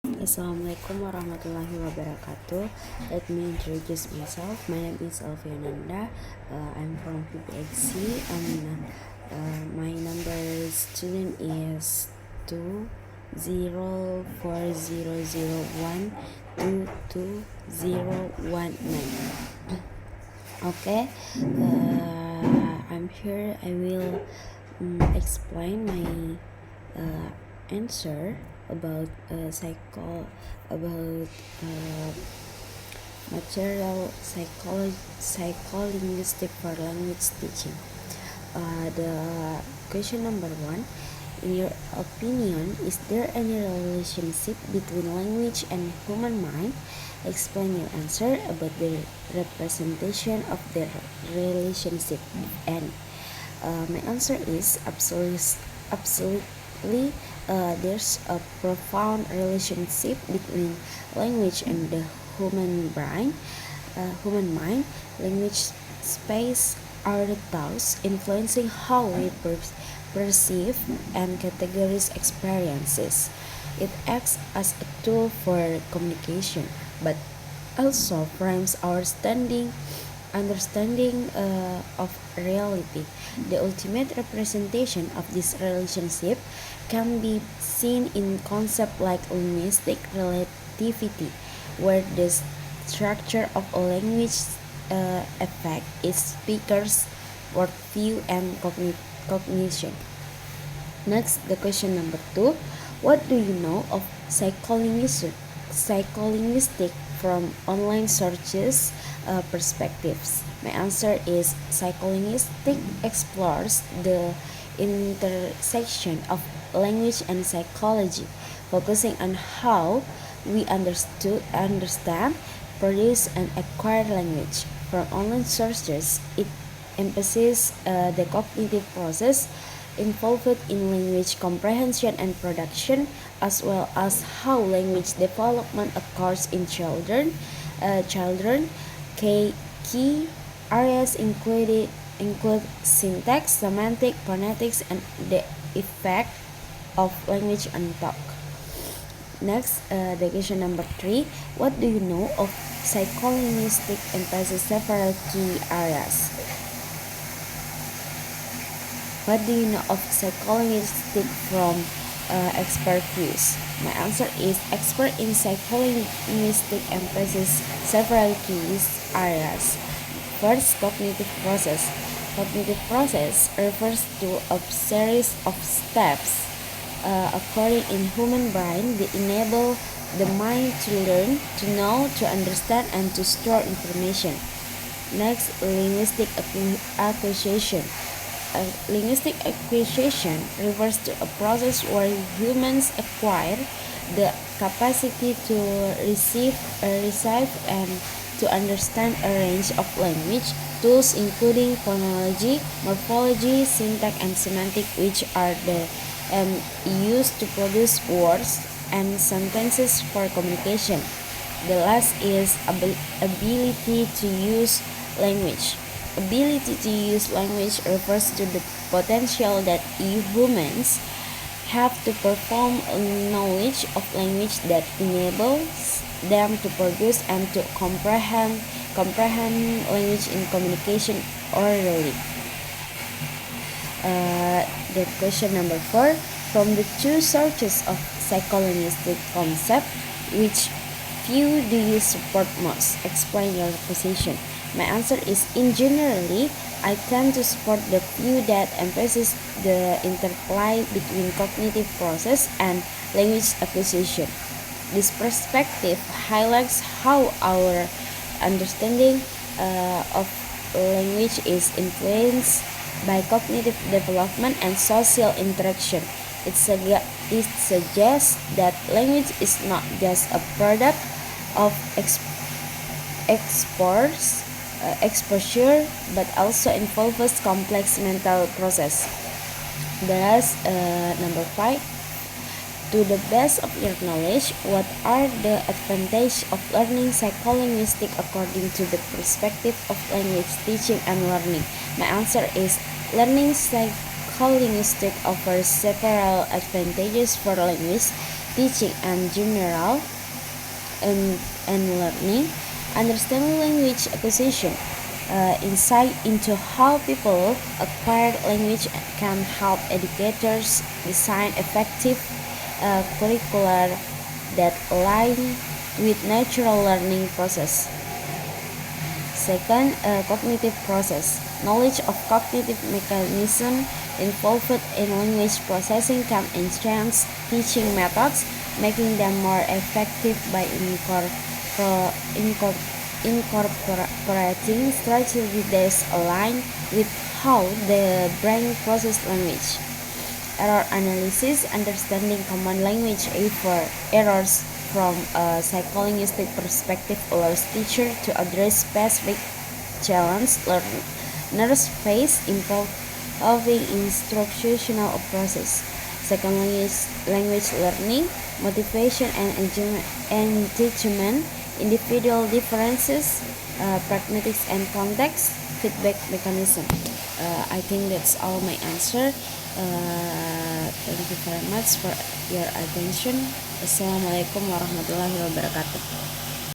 Assalamualaikum warahmatullahi wabarakatuh. Let me introduce myself. My name is Alfiananda. I'm from PPXC and my number student is 20400122019. Okay, I'm here. I will explain my answer about material psycholinguistic for language teaching. The question number 1: in your opinion, is there any relationship between language and human mind? Explain your answer about the representation of the relationship. And my answer is absolutely. There's a profound relationship between language and the human mind. Language space our thoughts, influencing how we perceive and categorize experiences. It acts as a tool for communication, but also frames our understanding of reality. The ultimate representation of this relationship can be seen in concepts like linguistic relativity, where the structure of a language affects its speaker's worldview and cognition. Next, the question number 2: what do you know of psycholinguistic from online sources perspectives? My answer is psycholinguistic explores the intersection of language and psychology, focusing on how we understand, produce, and acquire language. From online sources, it emphasizes the cognitive process involved in language comprehension and production, as well as how language development occurs in children. Key areas include syntax, semantic, phonetics, and the effect of language on talk. Next, the question number 3: what do you know of psycholinguistic emphasizes several key areas? What do you know of psycholinguistic from expert views? My answer is expert in psycholinguistic emphasizes several key areas. First, cognitive process. Cognitive process refers to a series of steps occurring in human brain that enable the mind to learn, to know, to understand, and to store information. Next, linguistic acquisition. Linguistic acquisition refers to a process where humans acquire the capacity to receive, and to understand a range of language tools, including phonology, morphology, syntax, and semantic, which are used to produce words and sentences for communication. The last is ability to use language. Ability to use language refers to the potential that humans have to perform knowledge of language that enables them to produce and to comprehend language in communication orally. The question number 4: from the two sources of psycholinguistic concept, which view do you support most? Explain your position. My answer is, in generally, I tend to support the view that emphasizes the interplay between cognitive process and language acquisition. This perspective highlights how our understanding of language is influenced by cognitive development and social interaction. It suggests that language is not just a product of exposure, but also involves complex mental process. Thus, number 5: to the best of your knowledge, what are the advantages of learning psycholinguistic according to the perspective of language teaching and learning? My answer is, learning psycholinguistic offers several advantages for language teaching and general and learning. Understanding language acquisition. Insight into how people acquire language can help educators design effective curricula that align with natural learning process. Second, cognitive process. Knowledge of cognitive mechanism involved in language processing can enhance teaching methods, making them more effective by incorporating strategies that align with how the brain processes language. Error analysis. Understanding common language errors from a psycholinguistic perspective allows teachers to address specific challenges learners face involving instructional approaches. Second, language learning, motivation and engagement, individual differences, pragmatics and context, feedback mechanism. I think that's all my answer. Thank you very much for your attention. Assalamualaikum warahmatullahi wabarakatuh.